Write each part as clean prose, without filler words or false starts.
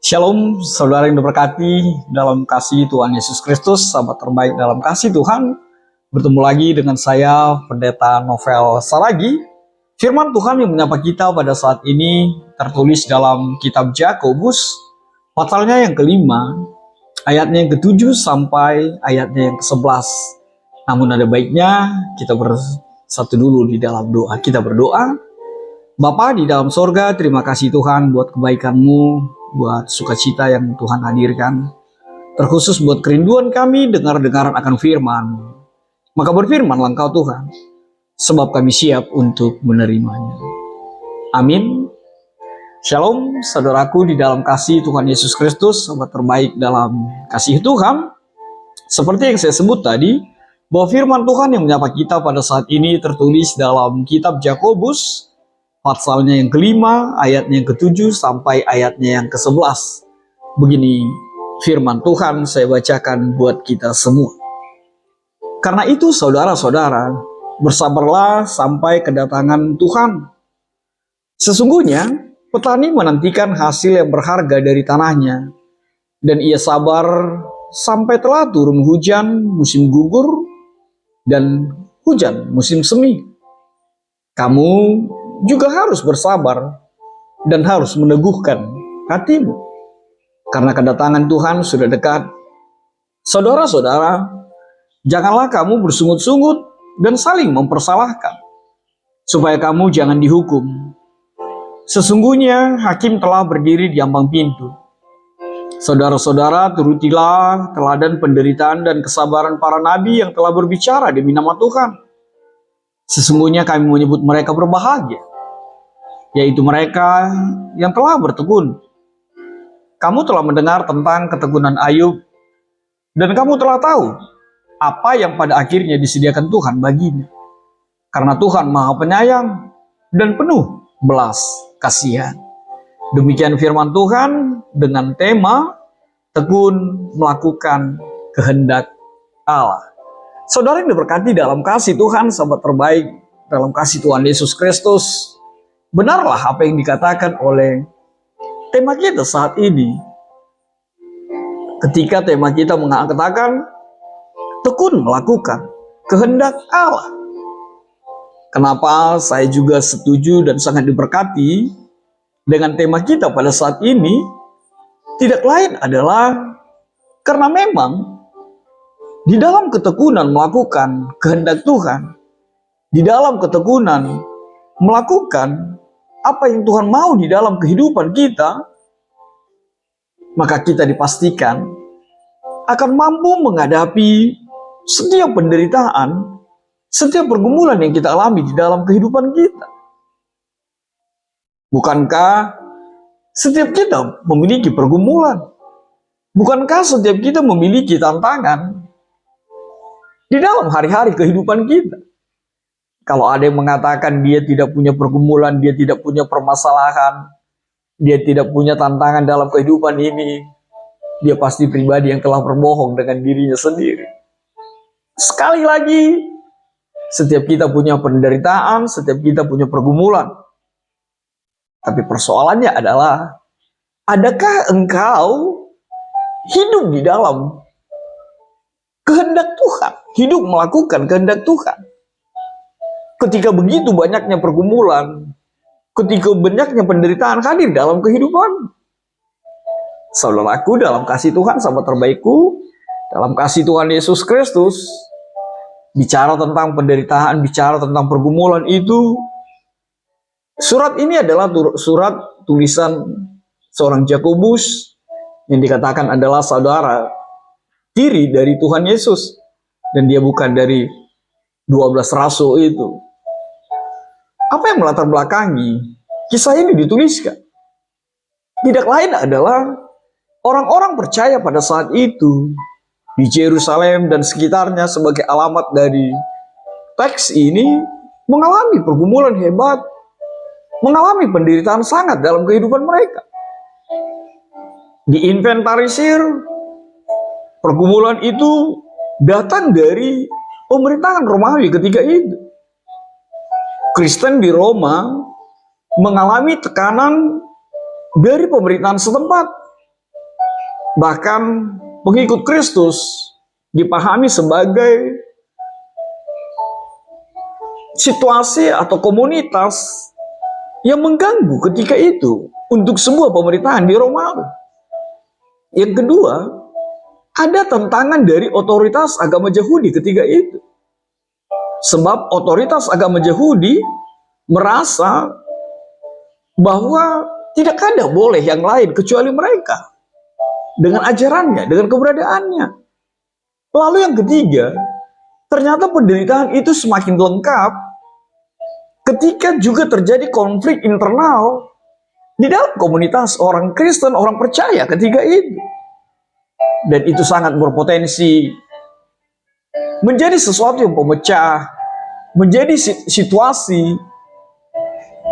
Shalom, saudara yang diberkati dalam kasih Tuhan Yesus Kristus, sahabat terbaik dalam kasih Tuhan. Bertemu lagi dengan saya, Pendeta Novel Saragi. Firman Tuhan yang menyapa kita pada saat ini tertulis dalam kitab Yakobus, pasalnya yang kelima, ayatnya yang ke-7 sampai ayatnya yang ke-11. Namun ada baiknya kita bersatu dulu di dalam doa. Kita berdoa. Bapa di dalam sorga, terima kasih Tuhan buat kebaikan-Mu, buat sukacita yang Tuhan hadirkan, terkhusus buat kerinduan kami dengar-dengaran akan firman. Maka berfirmanlah Engkau Tuhan, sebab kami siap untuk menerimanya. Amin. Shalom saudaraku di dalam kasih Tuhan Yesus Kristus, sahabat terbaik dalam kasih Tuhan. Seperti yang saya sebut tadi, bahwa firman Tuhan yang menyapa kita pada saat ini tertulis dalam kitab Yakobus, pasalnya yang kelima, ayatnya yang ke-7 sampai ayatnya yang ke-11. Begini firman Tuhan saya bacakan buat kita semua. Karena itu saudara-saudara, bersabarlah sampai kedatangan Tuhan. Sesungguhnya petani menantikan hasil yang berharga dari tanahnya, dan ia sabar sampai telah turun hujan musim gugur dan hujan musim semi. Kamu juga harus bersabar dan harus meneguhkan hatimu, karena kedatangan Tuhan sudah dekat. Saudara-saudara, janganlah kamu bersungut-sungut dan saling mempersalahkan, supaya kamu jangan dihukum. Sesungguhnya hakim telah berdiri di ambang pintu. Saudara-saudara, turutilah teladan penderitaan dan kesabaran para nabi yang telah berbicara demi nama Tuhan. Sesungguhnya kami menyebut mereka berbahagia, yaitu mereka yang telah bertekun. Kamu telah mendengar tentang ketekunan Ayub, dan kamu telah tahu apa yang pada akhirnya disediakan Tuhan baginya. Karena Tuhan Maha Penyayang dan penuh belas kasihan. Demikian firman Tuhan dengan tema tekun melakukan kehendak Allah. Saudara yang diberkati dalam kasih Tuhan, sahabat terbaik dalam kasih Tuhan Yesus Kristus, benarlah apa yang dikatakan oleh tema kita saat ini. Ketika tema kita mengatakan tekun melakukan kehendak Allah. Kenapa saya juga setuju dan sangat diberkati dengan tema kita pada saat ini? Tidak lain adalah karena memang di dalam ketekunan melakukan kehendak Tuhan, di dalam ketekunan melakukan apa yang Tuhan mau di dalam kehidupan kita, maka kita dipastikan akan mampu menghadapi setiap penderitaan, setiap pergumulan yang kita alami di dalam kehidupan kita. Bukankah setiap kita memiliki pergumulan? Bukankah setiap kita memiliki tantangan di dalam hari-hari kehidupan kita? Kalau ada yang mengatakan dia tidak punya pergumulan, dia tidak punya permasalahan, dia tidak punya tantangan dalam kehidupan ini, dia pasti pribadi yang telah berbohong dengan dirinya sendiri. Sekali lagi, setiap kita punya penderitaan, setiap kita punya pergumulan. Tapi persoalannya adalah, adakah engkau hidup di dalam kehendak Tuhan, hidup melakukan kehendak Tuhan? Ketika begitu banyaknya pergumulan, ketika banyaknya penderitaan hadir dalam kehidupan, saudaraku dalam kasih Tuhan, sahabat terbaikku dalam kasih Tuhan Yesus Kristus, bicara tentang penderitaan, bicara tentang pergumulan itu, surat ini adalah surat tulisan seorang Yakobus yang dikatakan adalah saudara tiri dari Tuhan Yesus, dan dia bukan dari 12 rasul itu. Apa yang melatar belakangi kisah ini dituliskan? Tidak lain adalah orang-orang percaya pada saat itu di Yerusalem dan sekitarnya, sebagai alamat dari teks ini, mengalami pergumulan hebat, mengalami penderitaan sangat dalam kehidupan mereka. Diinventarisir, pergumulan itu datang dari pemerintahan Romawi ketika itu. Kristen di Roma mengalami tekanan dari pemerintahan setempat Bahkan pengikut Kristus dipahami sebagai situasi atau komunitas yang mengganggu ketika itu untuk sebuah pemerintahan di Romawi. Yang kedua, ada tantangan dari otoritas agama Yahudi ketika itu. Sebab otoritas agama Yahudi merasa bahwa tidak ada boleh yang lain kecuali mereka dengan ajarannya, dengan keberadaannya. Lalu yang ketiga, ternyata penderitaan itu semakin lengkap ketika juga terjadi konflik internal di dalam komunitas orang Kristen, orang percaya ketika itu. Dan itu sangat berpotensi menjadi sesuatu yang pemecah, menjadi situasi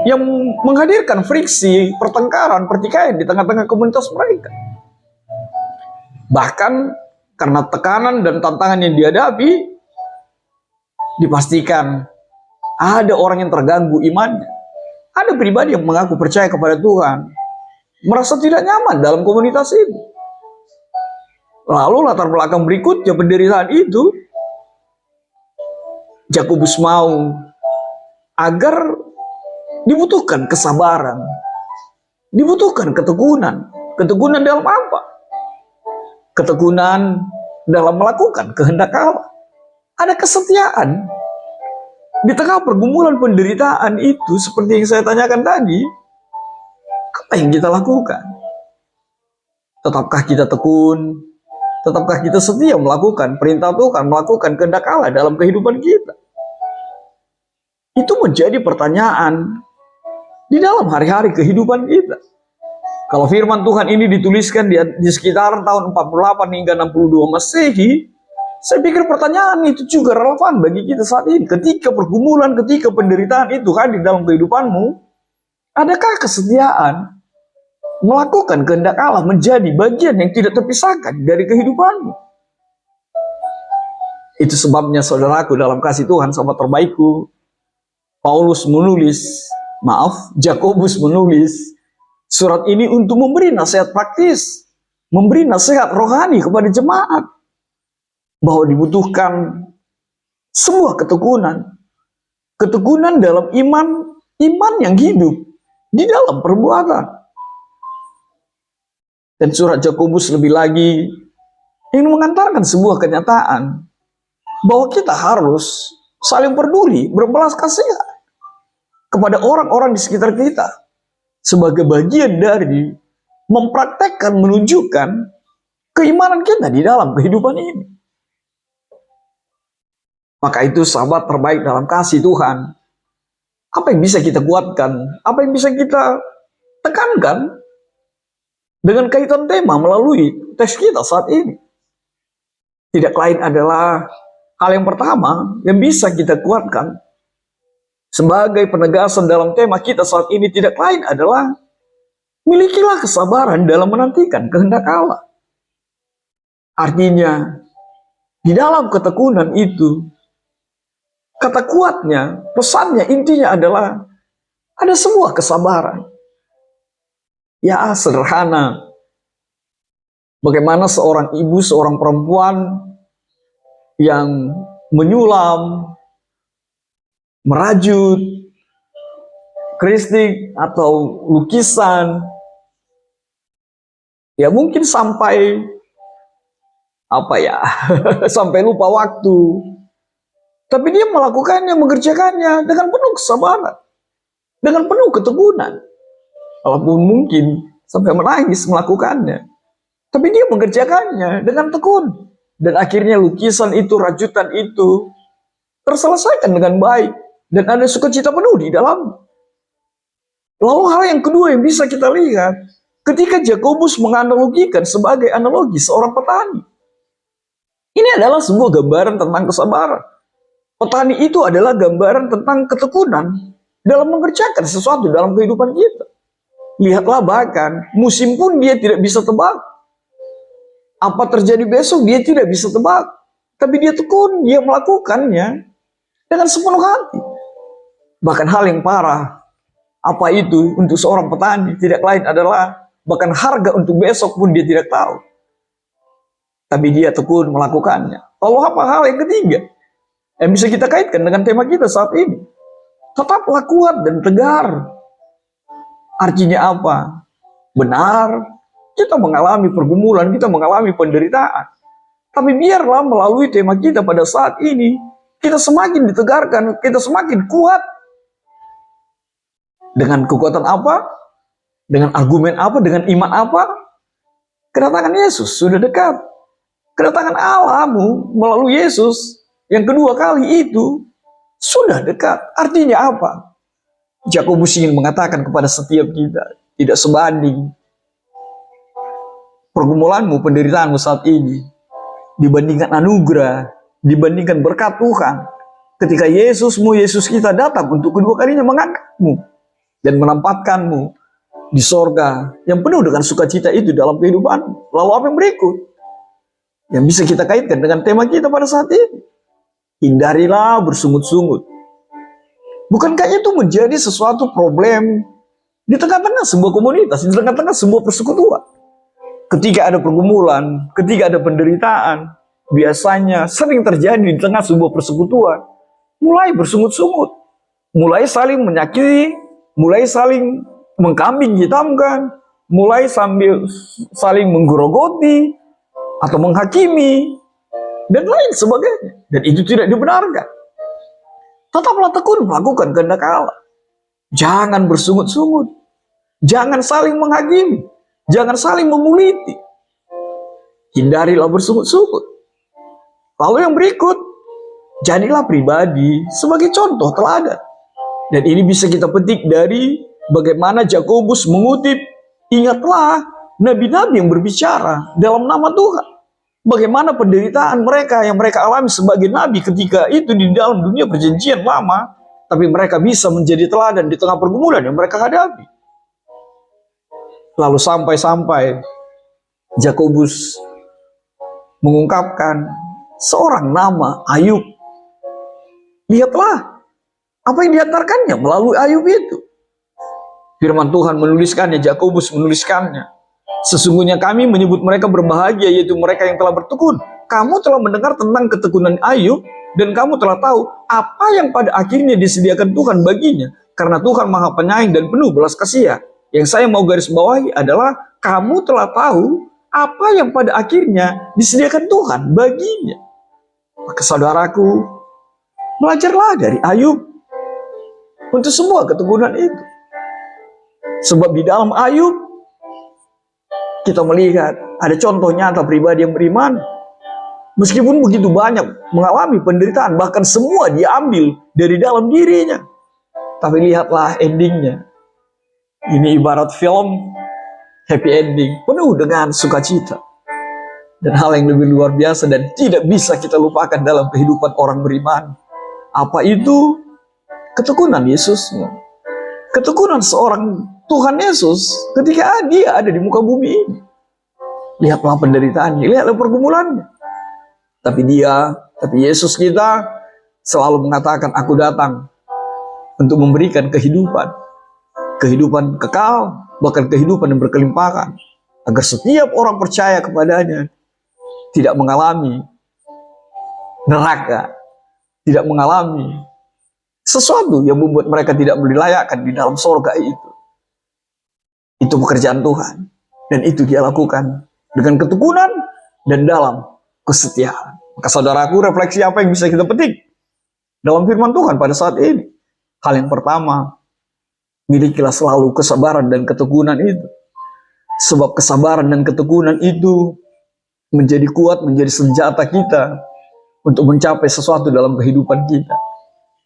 yang menghadirkan friksi, pertengkaran, pertikaian di tengah-tengah komunitas mereka. Bahkan karena tekanan dan tantangan yang dihadapi, dipastikan ada orang yang terganggu imannya. Ada pribadi yang mengaku percaya kepada Tuhan, merasa tidak nyaman dalam komunitas itu. Lalu latar belakang berikutnya penderitaan itu, Yakobus mau agar dibutuhkan kesabaran, dibutuhkan ketekunan. Ketekunan dalam apa? Ketekunan dalam melakukan kehendak Allah. Ada kesetiaan di tengah pergumulan penderitaan itu, seperti yang saya tanyakan tadi. Apa yang kita lakukan? Tetapkah kita tekun? Tetapkah kita setia melakukan perintah Tuhan, melakukan kehendak Allah dalam kehidupan kita? Itu menjadi pertanyaan di dalam hari-hari kehidupan kita. Kalau firman Tuhan ini dituliskan di sekitaran tahun 48 hingga 62 Masehi, saya pikir pertanyaan itu juga relevan bagi kita saat ini. Ketika pergumulan, ketika penderitaan itu hadir dalam kehidupanmu, adakah kesetiaan melakukan kehendak Allah menjadi bagian yang tidak terpisahkan dari kehidupanmu? Itu sebabnya saudaraku dalam kasih Tuhan, sahabat terbaikku, Yakobus menulis surat ini untuk memberi nasihat praktis, memberi nasihat rohani kepada jemaat, bahwa dibutuhkan sebuah ketekunan. Ketekunan dalam iman yang hidup di dalam perbuatan. Dan surat Yakobus lebih lagi ingin mengantarkan sebuah kenyataan bahwa kita harus saling peduli, berbelas kasihan kepada orang-orang di sekitar kita sebagai bagian dari mempraktekkan, menunjukkan keimanan kita di dalam kehidupan ini. Maka itu sahabat terbaik dalam kasih Tuhan, apa yang bisa kita kuatkan, apa yang bisa kita tekankan dengan kaitan tema melalui teks kita saat ini? Tidak lain adalah hal yang pertama yang bisa kita kuatkan sebagai penegasan dalam tema kita saat ini, tidak lain adalah milikilah kesabaran dalam menantikan kehendak Allah. Artinya, di dalam ketekunan itu, kata kuatnya, pesannya, intinya adalah ada sebuah kesabaran. Ya, sederhana. Bagaimana seorang ibu, seorang perempuan yang menyulam, merajut, kristik atau lukisan, ya mungkin sampai sampai lupa waktu. Tapi dia melakukannya, mengerjakannya dengan penuh kesabaran, dengan penuh ketekunan. Walaupun mungkin sampai menangis melakukannya, tapi dia mengerjakannya dengan tekun. Dan akhirnya lukisan itu, rajutan itu terselesaikan dengan baik. Dan ada sukacita penuh di dalam. Lalu hal yang kedua yang bisa kita lihat, ketika Yakobus menganalogikan sebagai analogi seorang petani. Ini adalah sebuah gambaran tentang kesabaran. Petani itu adalah gambaran tentang ketekunan dalam mengerjakan sesuatu dalam kehidupan kita. Lihatlah, bahkan musim pun dia tidak bisa tebak. Apa terjadi besok dia tidak bisa tebak. Tapi dia tekun, dia melakukannya dengan sepenuh hati. Bahkan hal yang parah, apa itu untuk seorang petani? Tidak lain adalah bahkan harga untuk besok pun dia tidak tahu. tapi dia tekun melakukannya. Lalu apa hal yang ketiga yang bisa kita kaitkan dengan tema kita saat ini? Tetaplah kuat dan tegar. Artinya apa? Benar, kita mengalami pergumulan, kita mengalami penderitaan. Tapi biarlah melalui tema kita pada saat ini, kita semakin ditegarkan, kita semakin kuat. Dengan kekuatan apa? Dengan argumen apa? Dengan iman apa? Kedatangan Yesus sudah dekat. Kedatangan Allahmu melalui Yesus yang kedua kali itu sudah dekat. Artinya apa? Yakobus ingin mengatakan kepada setiap kita, tidak sebanding pergumulanmu, penderitaanmu saat ini dibandingkan anugerah, dibandingkan berkat Tuhan. Ketika Yesus kita datang untuk kedua kalinya mengangkatmu dan menempatkanmu di sorga yang penuh dengan sukacita itu dalam kehidupan. Lalu apa yang berikut? Yang bisa kita kaitkan dengan tema kita pada saat ini. Hindarilah bersungut-sungut. Bukankah itu menjadi sesuatu problem di tengah-tengah sebuah komunitas, di tengah-tengah sebuah persekutuan? Ketika ada pergumulan, ketika ada penderitaan, biasanya sering terjadi di tengah sebuah persekutuan. Mulai bersungut-sungut, mulai saling menyakiti, mulai saling mengkambing hitamkan, mulai sambil saling menggerogoti atau menghakimi dan lain sebagainya. Dan itu tidak dibenarkan. Tetaplah tekun melakukan kehendak Allah. Jangan bersungut-sungut, jangan saling menghakimi, jangan saling menguliti. Hindarilah bersungut-sungut. Lalu yang berikut, jadilah pribadi sebagai contoh teladan. Dan ini bisa kita petik dari bagaimana Yakobus mengutip, ingatlah nabi-nabi yang berbicara dalam nama Tuhan. Bagaimana penderitaan mereka yang mereka alami sebagai nabi ketika itu di dalam dunia perjanjian lama, tapi mereka bisa menjadi teladan di tengah pergumulan yang mereka hadapi. Lalu sampai-sampai Yakobus mengungkapkan seorang nama Ayub. Lihatlah apa yang diantarkannya melalui Ayub itu. Firman Tuhan menuliskannya, Yakobus menuliskannya. Sesungguhnya kami menyebut mereka berbahagia, yaitu mereka yang telah bertekun. Kamu telah mendengar tentang ketekunan Ayub, dan kamu telah tahu apa yang pada akhirnya disediakan Tuhan baginya. Karena Tuhan Maha Penyayang dan penuh belas kasihan. Yang saya mau garis bawahi adalah kamu telah tahu apa yang pada akhirnya disediakan Tuhan baginya. Maka saudaraku, belajarlah dari Ayub untuk semua ketekunan itu. Sebab di dalam Ayub kita melihat ada contoh nyata pribadi yang beriman. Meskipun begitu banyak mengalami penderitaan, bahkan semua diambil dari dalam dirinya. Tapi lihatlah endingnya. Ini ibarat film happy ending, penuh dengan sukacita. Dan hal yang lebih luar biasa dan tidak bisa kita lupakan dalam kehidupan orang beriman. Apa itu? Ketekunan Yesusmu. Ketekunan seorang Tuhan Yesus ketika dia ada di muka bumi ini. Lihatlah penderitaannya, lihatlah pergumulannya. Tapi Yesus kita selalu mengatakan, aku datang untuk memberikan kehidupan. Kehidupan kekal, bahkan kehidupan yang berkelimpahan. Agar setiap orang percaya kepadanya tidak mengalami neraka, tidak mengalami sesuatu yang membuat mereka tidak dilayakkan di dalam sorga itu. Itu pekerjaan Tuhan. Dan itu dia lakukan dengan ketekunan dan dalam kesetiaan. Maka saudaraku, refleksi apa yang bisa kita petik dalam firman Tuhan pada saat ini? Hal yang pertama, milikilah selalu kesabaran dan ketekunan itu. Sebab kesabaran dan ketekunan itu menjadi kuat, menjadi senjata kita untuk mencapai sesuatu dalam kehidupan kita.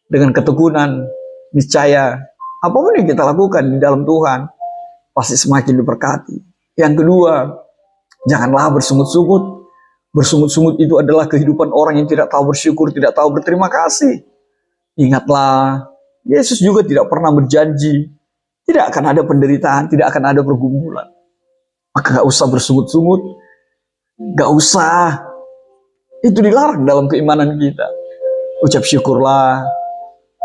Dengan ketekunan, niscaya apapun yang kita lakukan di dalam Tuhan pasti semakin diberkati. Yang kedua, janganlah bersungut-sungut. Bersungut-sungut itu adalah kehidupan orang yang tidak tahu bersyukur, tidak tahu berterima kasih. Ingatlah, Yesus juga tidak pernah berjanji tidak akan ada penderitaan, tidak akan ada pergumulan. Maka gak usah bersungut-sungut, gak usah. Itu dilarang dalam keimanan kita. Ucap syukurlah,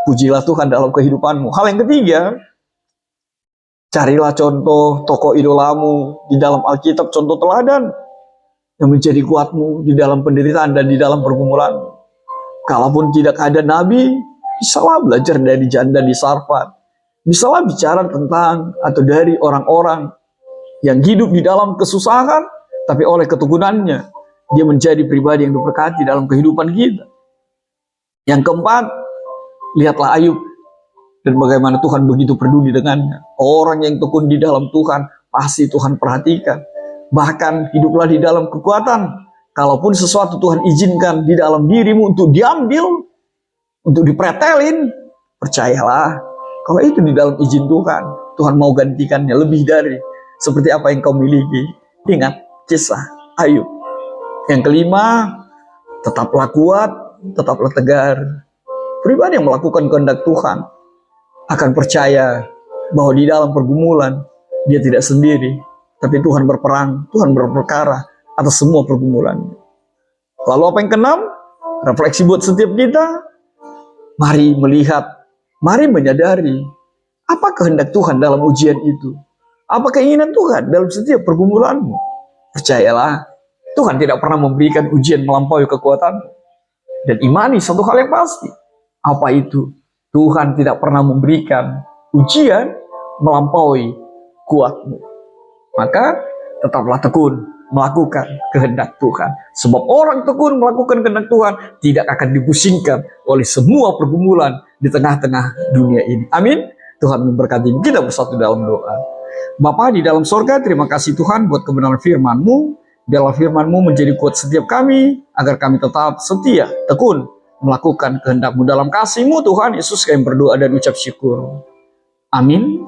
pujilah Tuhan dalam kehidupanmu. Hal yang ketiga, carilah contoh tokoh idolamu di dalam Alkitab, contoh teladan. yang menjadi kuatmu di dalam penderitaan dan di dalam pergumulan. Kalaupun tidak ada nabi, bisalah belajar dari janda di Sarfat. Bisalah bicara tentang atau dari orang-orang yang hidup di dalam kesusahan, tapi oleh ketekunannya, dia menjadi pribadi yang diberkati dalam kehidupan kita. Yang keempat, lihatlah Ayub dan bagaimana Tuhan begitu peduli dengannya. Orang yang tekun di dalam Tuhan, pasti Tuhan perhatikan. Bahkan hiduplah di dalam kekuatan. Kalaupun sesuatu Tuhan izinkan di dalam dirimu untuk diambil, untuk dipretelin, percayalah, kalau itu di dalam izin Tuhan, Tuhan mau gantikannya lebih dari seperti apa yang kau miliki. Ingat kisah Ayub. Yang kelima, tetaplah kuat, tetaplah tegar. Pribadi yang melakukan kehendak Tuhan akan percaya bahwa di dalam pergumulan dia tidak sendiri, tapi Tuhan berperang, Tuhan berperkara atas semua pergumulannya. Lalu apa yang keenam? Refleksi buat setiap kita. Mari melihat, mari menyadari apa kehendak Tuhan dalam ujian itu. Apa keinginan Tuhan dalam setiap pergumulanmu. Percayalah, Tuhan tidak pernah memberikan ujian melampaui kekuatanmu. Dan imani satu hal yang pasti. Apa itu? Tuhan tidak pernah memberikan ujian melampaui kuatmu. Maka tetaplah tekun melakukan kehendak Tuhan. Sebab orang tekun melakukan kehendak Tuhan tidak akan dipusingkan oleh semua pergumulan di tengah-tengah dunia ini. Amin. Tuhan memberkati kita bersatu dalam doa. Bapa di dalam sorga, terima kasih Tuhan buat kebenaran firman-Mu. Biarlah firman-Mu menjadi kuat setiap kami, agar kami tetap setia, tekun, melakukan kehendak-Mu. Dalam kasih-Mu Tuhan Yesus, kami berdoa dan ucap syukur. Amin.